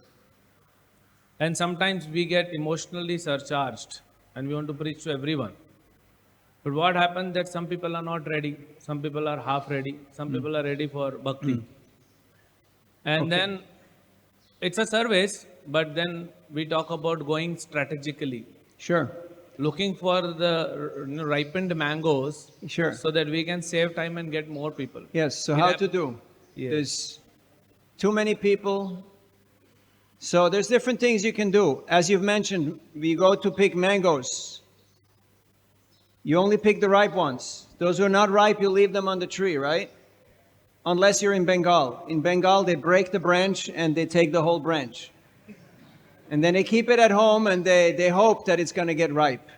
And sometimes we get emotionally surcharged and we want to preach to everyone. But what happens that some people are not ready, some people are half ready, some people are ready for bhakti. And then it's a service, but then we talk about going strategically, Sure. looking for the ripened mangoes Sure. so that we can save time and get more people. Yes, so We how have- to do? Yes. There's too many people. So there's different things you can do. As you've mentioned, we go to pick mangoes. You only pick the ripe ones. Those who are not ripe, you leave them on the tree, right? Unless you're in Bengal. In Bengal, they break the branch and they take the whole branch. And then they keep it at home and they hope that it's going to get ripe.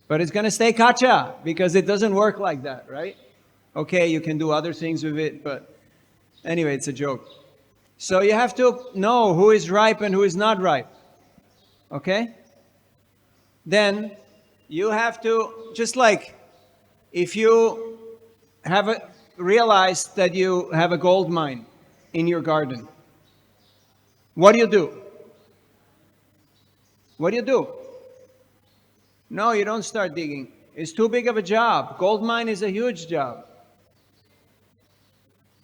But it's going to stay kacha because it doesn't work like that, right? Okay, you can do other things with it, but anyway, it's a joke. So you have to know who is ripe and who is not ripe. Okay? Then you have to, just like if you have realized that you have a gold mine in your garden, what do? What do? No, you don't start digging. It's too big of a job. Gold mine is a huge job.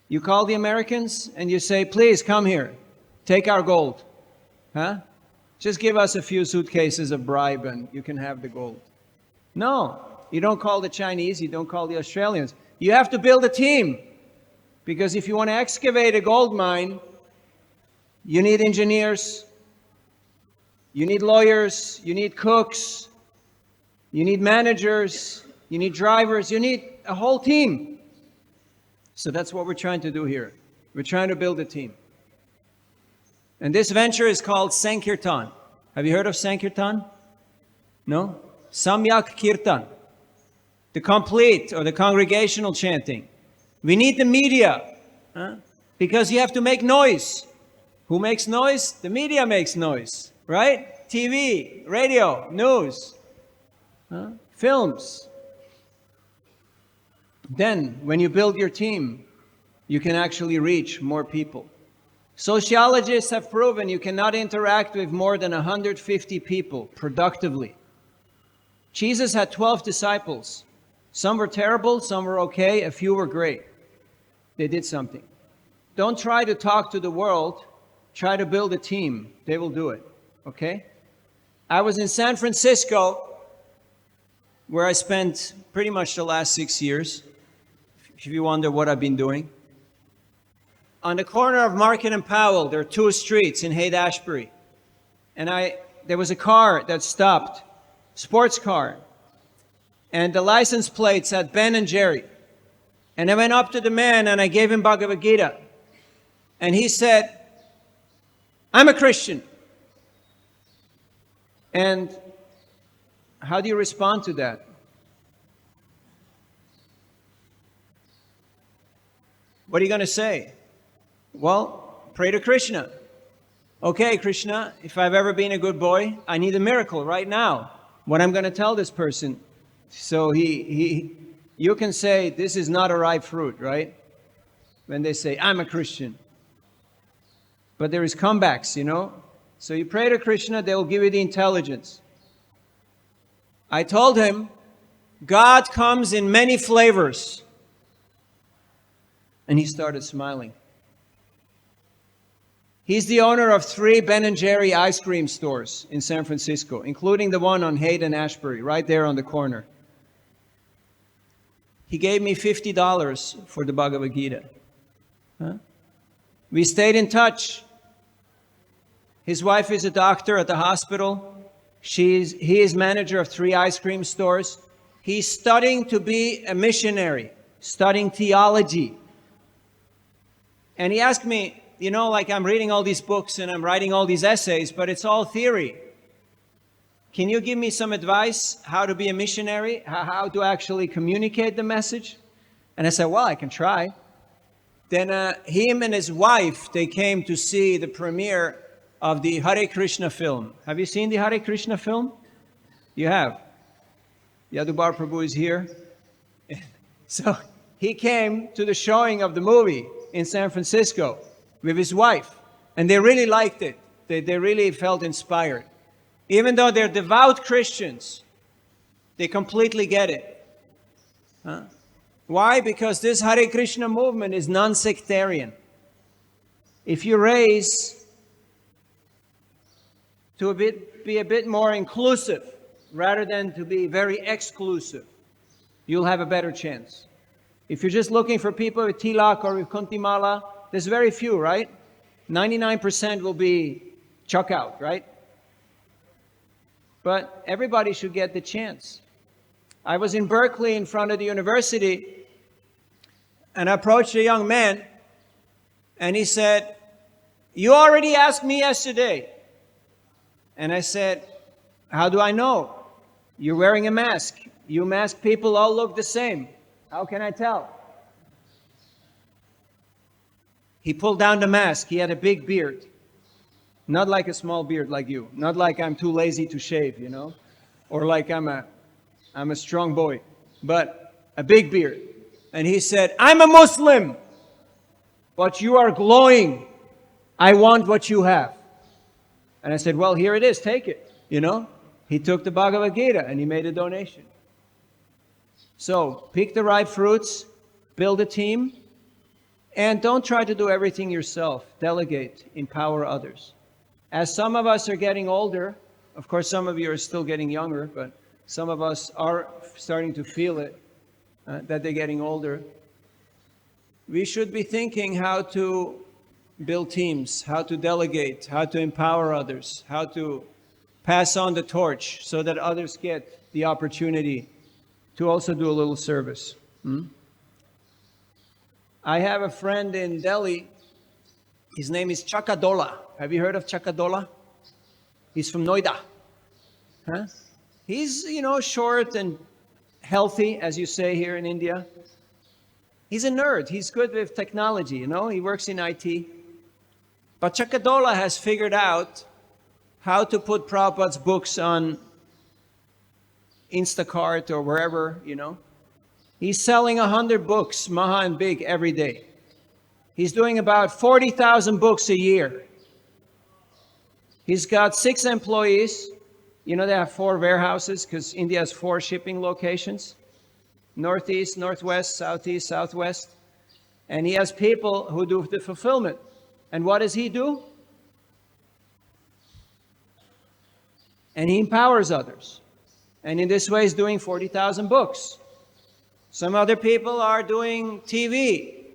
You call the Americans and you say, please come here, take our gold. Huh? Just give us a few suitcases of bribe and you can have the gold. No, you don't call the Chinese, you don't call the Australians. You have to build a team. Because if you want to excavate a gold mine, you need engineers, you need lawyers, you need cooks, you need managers, you need drivers, you need a whole team. So that's what we're trying to do here. We're trying to build a team. And this venture is called Sankirtan. Have you heard of Sankirtan? No? Samyak Kirtan. The complete or the congregational chanting. We need the media. Because you have to make noise. Who makes noise? The media makes noise. Right? TV, radio, news, films. Then, when you build your team, you can actually reach more people. Sociologists have proven you cannot interact with more than 150 people productively. Jesus had 12 disciples. Some were terrible, some were okay, a few were great. They did something. Don't try to talk to the world, try to build a team. They will do it, okay? I was in San Francisco, where I spent pretty much the last 6 years. If you wonder what I've been doing. On the corner of Market and Powell, there are two streets in Haight-Ashbury. And there was a car that stopped, sports car. And the license plate said Ben and Jerry. And I went up to the man and I gave him Bhagavad-gita. And he said, I'm a Christian. And how do you respond to that? What are you going to say? Well, pray to Krishna. Okay, Krishna, if I've ever been a good boy, I need a miracle right now. What I'm going to tell this person. So you can say, this is not a ripe fruit, right? When they say, I'm a Christian. But there is comebacks, you know. So you pray to Krishna, they will give you the intelligence. I told him, God comes in many flavors. And he started smiling. He's the owner of 3 Ben & Jerry ice cream stores in San Francisco, including the one on Haight and Ashbury, right there on the corner. He gave me $50 for the Bhagavad-gita. We stayed in touch. His wife is a doctor at the hospital. He is manager of 3 ice cream stores. He's studying to be a missionary, studying theology. And he asked me, you know, like I'm reading all these books and I'm writing all these essays, but it's all theory. Can you give me some advice how to be a missionary, how to actually communicate the message? And I said, well, I can try. Then him and his wife, they came to see the premiere of the Hare Krishna film. Have you seen the Hare Krishna film? You have. Yadubar Prabhu is here. So he came to the showing of the movie in San Francisco with his wife, and they really liked it. They really felt inspired. Even though they're devout Christians, they completely get it. Why? Because this Hare Krishna movement is non-sectarian. If you raise to be a bit more inclusive rather than to be very exclusive, you'll have a better chance. If you're just looking for people with tilak or with kuntimala, there's very few, right? 99% will be chuck out, right? But everybody should get the chance. I was in Berkeley in front of the university, and I approached a young man, and he said, "You already asked me yesterday." And I said, "How do I know? You're wearing a mask. You masked people all look the same. How can I tell?" He pulled down the mask. He had a big beard. Not like a small beard like you. Not like I'm too lazy to shave, you know, or like I'm a strong boy, but a big beard. And he said, "I'm a Muslim, but you are glowing. I want what you have." And I said, "Well, here it is, take it." You know, he took the Bhagavad-gita and he made a donation. So pick the right fruits, build a team, and don't try to do everything yourself. Delegate, empower others. As some of us are getting older, of course some of you are still getting younger, but some of us are starting to feel it, that they're getting older. We should be thinking how to build teams, how to delegate, how to empower others, how to pass on the torch so that others get the opportunity to also do a little service. I have a friend in Delhi. His name is Chakadola. Have you heard of Chakadola? He's from Noida. He's, you know, short and healthy, as you say here in India. He's a nerd. He's good with technology, you know. He works in IT. But Chakadola has figured out how to put Prabhupada's books on Instacart or wherever, you know. He's selling 100 books, Maha and Big, every day. He's doing about 40,000 books a year. He's got 6 employees. You know, they have 4 warehouses because India has 4 shipping locations. Northeast, Northwest, Southeast, Southwest. And he has people who do the fulfillment. And what does he do? And he empowers others. And in this way, he's doing 40,000 books. Some other people are doing TV.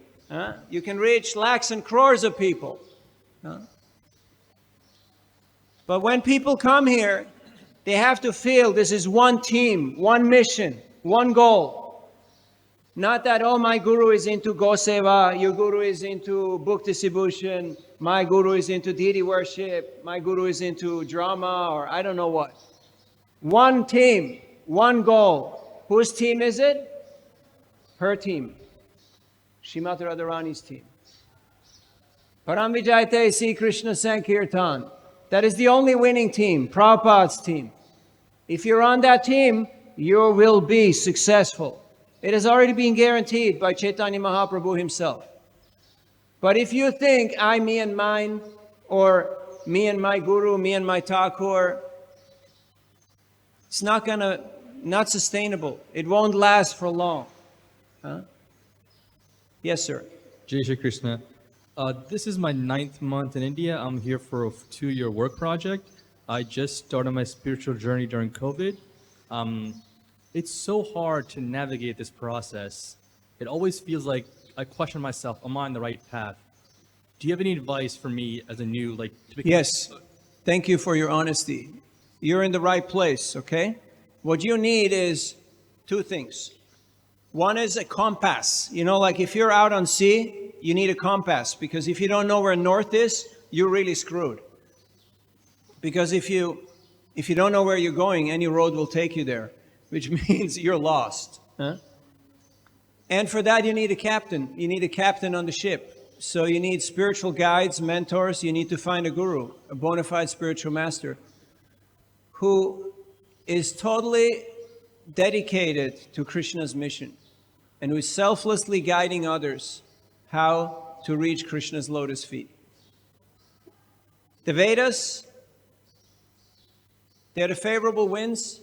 You can reach lakhs and crores of people. But when people come here, they have to feel this is one team, one mission, one goal. Not that, oh, my guru is into Goseva, your guru is into book distribution, my guru is into deity worship, my guru is into drama, or I don't know what. One team, one goal. Whose team is it? Her team. Srimati Radharani's team. Param Vijayate Sri Krishna Sankirtan. That is the only winning team, Prabhupada's team. If you're on that team, you will be successful. It has already been guaranteed by Chaitanya Mahaprabhu himself. But if you think, I, me and mine, or me and my guru, me and my Thakur, it's not sustainable. It won't last for long. Yes, sir. Jai Shri Krishna. This is my 9th month in India. I'm here for a 2-year work project. I just started my spiritual journey during COVID. It's so hard to navigate this process. It always feels like I question myself, am I on the right path? Do you have any advice for me as a new, Yes. Thank you for your honesty. You're in the right place, okay? What you need is 2 things. One is a compass. You know, like if you're out on sea, you need a compass, because if you don't know where north is, you're really screwed. Because if you don't know where you're going, any road will take you there, which means you're lost. And for that, you need a captain. You need a captain on the ship. So you need spiritual guides, mentors. You need to find a guru, a bona fide spiritual master, who is totally dedicated to Krishna's mission and who is selflessly guiding others how to reach Krishna's lotus feet. The Vedas, they're the favorable winds.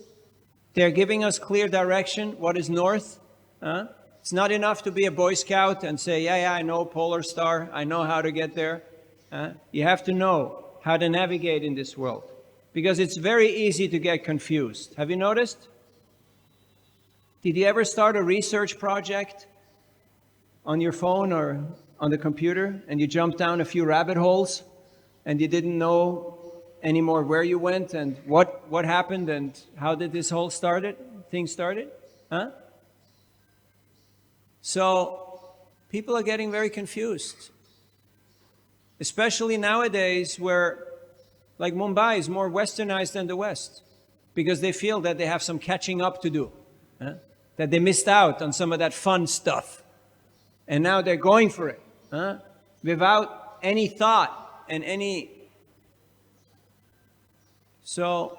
They're giving us clear direction, what is north. It's not enough to be a Boy Scout and say, yeah, I know Polar Star, I know how to get there. You have to know how to navigate in this world, because it's very easy to get confused. Have you noticed? Did you ever start a research project on your phone or on the computer and you jumped down a few rabbit holes and you didn't know anymore where you went and what happened and how did this whole thing started? So people are getting very confused, especially nowadays where, like, Mumbai is more westernized than the West, because they feel that they have some catching up to do, that they missed out on some of that fun stuff. And now they're going for it, without any thought and any... So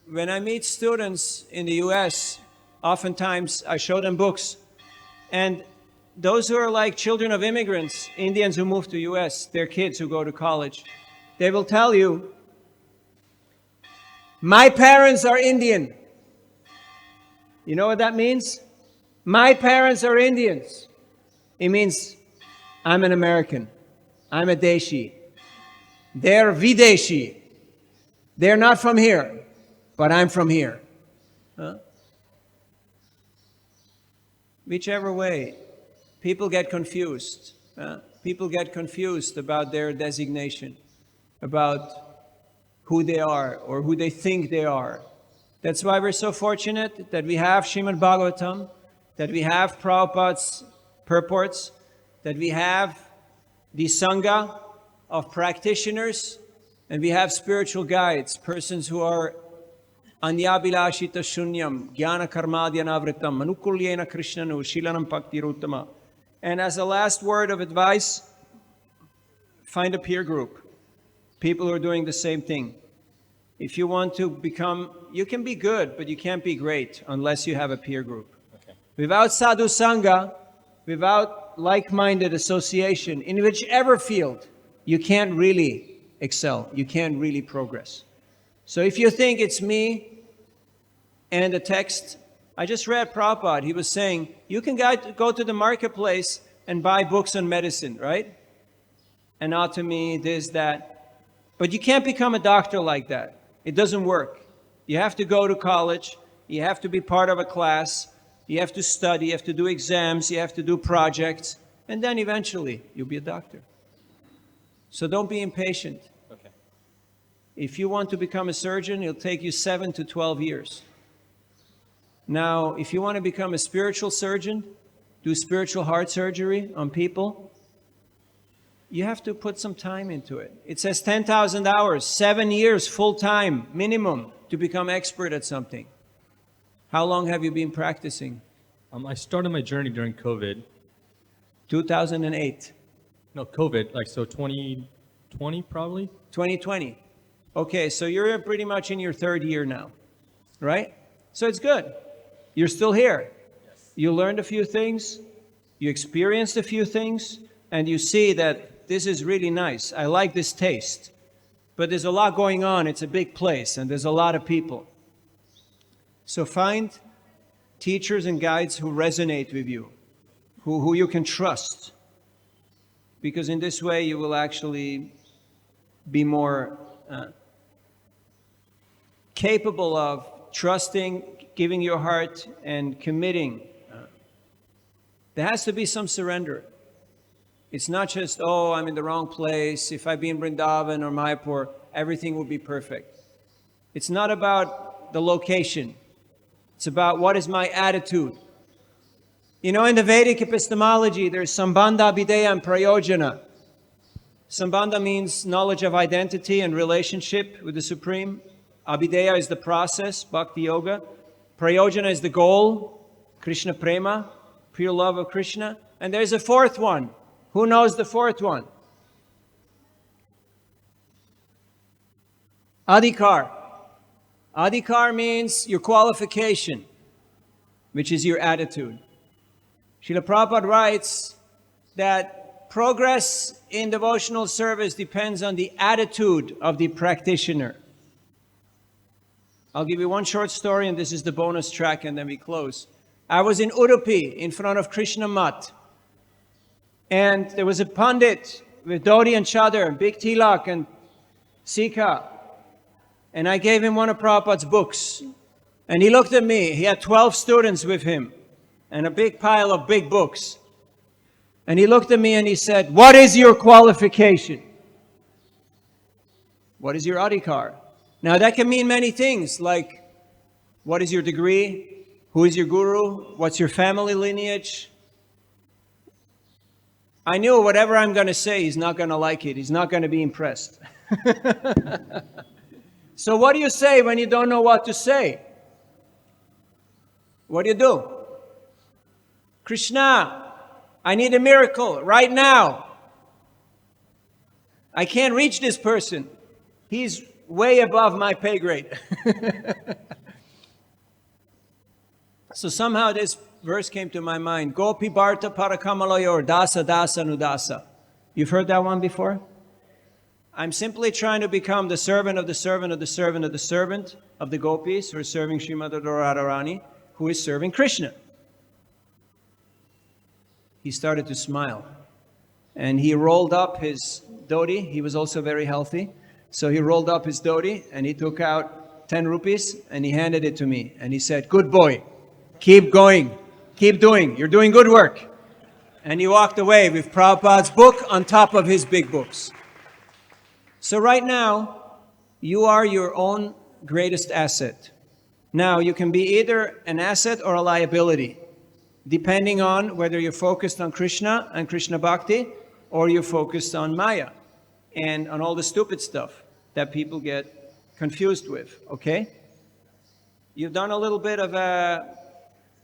when I meet students in the US, oftentimes I show them books. And those who are like children of immigrants, Indians who move to US, their kids who go to college, they will tell you, my parents are Indian. You know what that means? My parents are Indians. It means I'm an American. I'm a Deshi. They're Videshi. They're not from here, but I'm from here. Whichever way, people get confused. People get confused about their designation, about who they are or who they think they are. That's why we're so fortunate that we have Srimad Bhagavatam, that we have Prabhupada's purports, that we have the Sangha of practitioners, and we have spiritual guides, persons who are Anyabilashita Shunyam, Jnana Karmadhyanavritam, Manukulyena Krishnanu, Shilanam Bhaktiruttama. And as a last word of advice, find a peer group, people who are doing the same thing. If you want to become, you can be good, but you can't be great unless you have a peer group. Okay. Without sadhu sangha, without like-minded association, in whichever field, you can't really excel. You can't really progress. So if you think it's me and the text, I just read Prabhupada. He was saying, you can go to the marketplace and buy books on medicine, right? Anatomy, this, that. But you can't become a doctor like that. It doesn't work. You have to go to college. You have to be part of a class. You have to study. You have to do exams. You have to do projects. And then eventually, you'll be a doctor. So don't be impatient. Okay. If you want to become a surgeon, it'll take you 7 to 12 years. Now, if you want to become a spiritual surgeon, do spiritual heart surgery on people, you have to put some time into it. It says 10,000 hours, 7 years full time minimum to become expert at something. How long have you been practicing? I started my journey during COVID. 2008. No, COVID, like so 2020 probably? 2020. Okay, so you're pretty much in your third year now, right? So it's good. You're still here. Yes. You learned a few things, you experienced a few things, and you see that this is really nice. I like this taste. But there's a lot going on. It's a big place, and there's a lot of people. So find teachers and guides who resonate with you, who you can trust. Because in this way, you will actually be more capable of trusting, giving your heart, and committing. There has to be some surrender. It's not just, oh, I'm in the wrong place. If I be in Vrindavan or Mayapur, everything will be perfect. It's not about the location. It's about what is my attitude. You know, in the Vedic epistemology, there's Sambandha, Abhideya, and Prayojana. Sambandha means knowledge of identity and relationship with the Supreme. Abhideya is the process, Bhakti Yoga. Prayojana is the goal, Krishna Prema, pure love of Krishna. And there's a fourth one. Who knows the fourth one? Adhikar. Adhikar means your qualification, which is your attitude. Srila Prabhupada writes that progress in devotional service depends on the attitude of the practitioner. I'll give you one short story, and this is the bonus track, and then we close. I was in Udupi in front of Krishna Mat, and there was a Pandit with Dhoti and Chadar, and big tilak and Sikha, and I gave him one of Prabhupada's books, and he looked at me. He had 12 students with him and a big pile of big books, and he looked at me and he said, "What is your qualification? What is your adhikar?" Now that can mean many things, like what is your degree, who is your guru, what's your family lineage. I knew whatever I'm going to say, he's not going to like it. He's not going to be impressed. So what do you say when you don't know what to say? What do? Krishna, I need a miracle right now. I can't reach this person. He's way above my pay grade. So somehow this verse came to my mind. Gopi Bharta Parakamalayor Dasa Dasa Nudasa. You've heard that one before? I'm simply trying to become the servant of the servant of the servant of the servant of the gopis who are serving Srimad Radharani, who is serving Krishna. He started to smile. And he rolled up his dhoti. He was also very healthy. So he rolled up his dhoti and he took out 10 rupees and he handed it to me. And he said, "Good boy, keep going, keep doing, you're doing good work." And he walked away with Prabhupada's book on top of his big books. So right now, you are your own greatest asset. Now, you can be either an asset or a liability, depending on whether you're focused on Krishna and Krishna Bhakti, or you're focused on Maya and on all the stupid stuff that people get confused with, okay? You've done a little bit of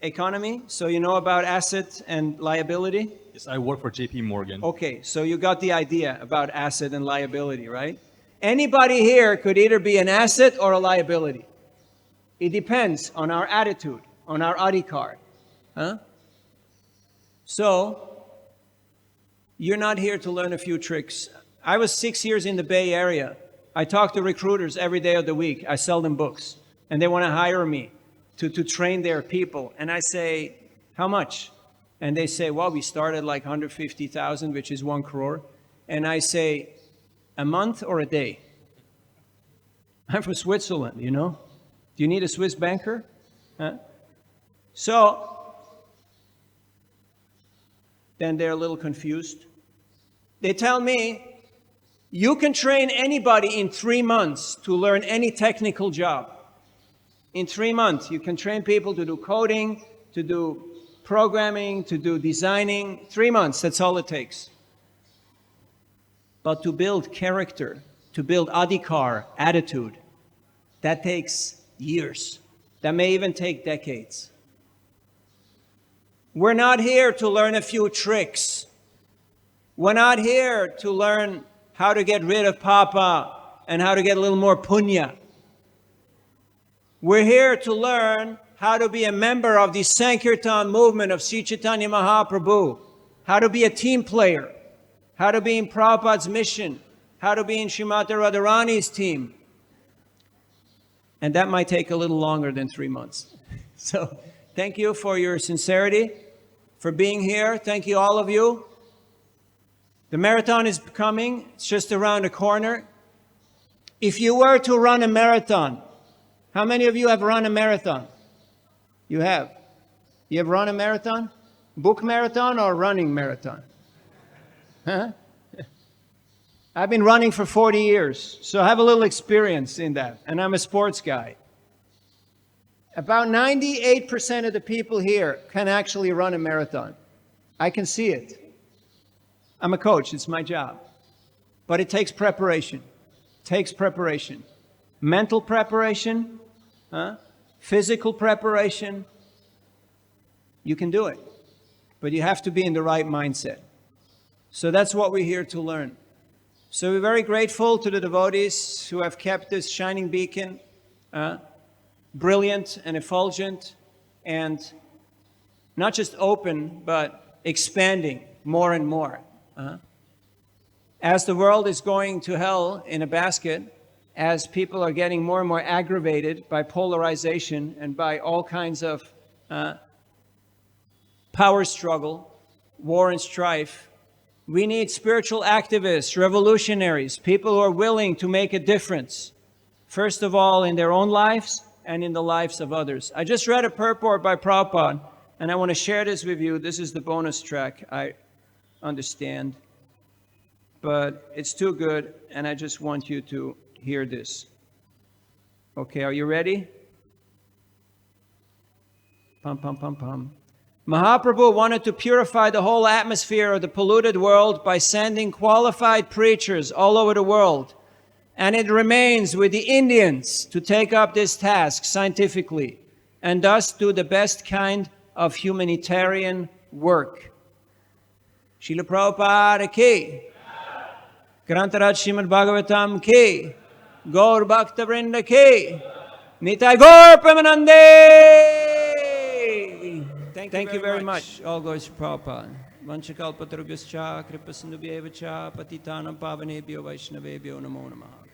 economy, so you know about asset and liability? Yes, I work for JP Morgan. Okay, so you got the idea about asset and liability, right? Anybody here could either be an asset or a liability. It depends on our attitude, on our adhikar. Huh? So, you're not here to learn a few tricks. I was 6 years in the Bay Area. I talk to recruiters every day of the week. I sell them books. And they want to hire me to train their people. And I say, "How much?" And they say, "Well, we started like 150,000, which is 1 crore. And I say, "A month or a day?" I'm from Switzerland, you know. Do you need a Swiss banker? Huh? So, then they're a little confused. They tell me, "You can train anybody in 3 months to learn any technical job. In 3 months, you can train people to do coding, to do programming, to do designing. 3 months, that's all it takes. But to build character, to build adhikar, attitude, that takes years. That may even take decades. We're not here to learn a few tricks. We're not here to learn how to get rid of papa and how to get a little more punya. We're here to learn how to be a member of the Sankirtan movement of Sri Chaitanya Mahaprabhu, how to be a team player, how to be in Prabhupada's mission, how to be in Srimati Radharani's team. And that might take a little longer than 3 months. So thank you for your sincerity, for being here. Thank you, all of you. The marathon is coming. It's just around the corner. If you were to run a marathon, how many of you have run a marathon? You have. You have run a marathon? Book marathon or running marathon? Huh? I've been running for 40 years, so I have a little experience in that, and I'm a sports guy. About 98% of the people here can actually run a marathon. I can see it. I'm a coach, it's my job. But it takes preparation. It takes preparation. Mental preparation, physical preparation. You can do it. But you have to be in the right mindset. So that's what we're here to learn. So we're very grateful to the devotees who have kept this shining beacon brilliant and effulgent, and not just open, but expanding more and more. As the world is going to hell in a basket, as people are getting more and more aggravated by polarization and by all kinds of power struggle, war and strife, we need spiritual activists, revolutionaries, people who are willing to make a difference, first of all in their own lives and in the lives of others. I just read a purport by Prabhupada, and I want to share this with you. This is the bonus track, I understand, but it's too good, and I just want you to hear this. Okay, are you ready? Pum, pum, pum, pum. Mahaprabhu wanted to purify the whole atmosphere of the polluted world by sending qualified preachers all over the world. And it remains with the Indians to take up this task scientifically and thus do the best kind of humanitarian work. Srila Prabhupada ki, Grantaraj Srimad Bhagavatam ki, Gaur Bhakta Vrinda ki, Nitai Gaur Premanande. Thank you very much. All goes to Prabhupada. Vanchakalpatarubhyascha, Kripasindubhyevacha, Patitanam Pavanebhyo Vaishnavebhyo Namo Namaha.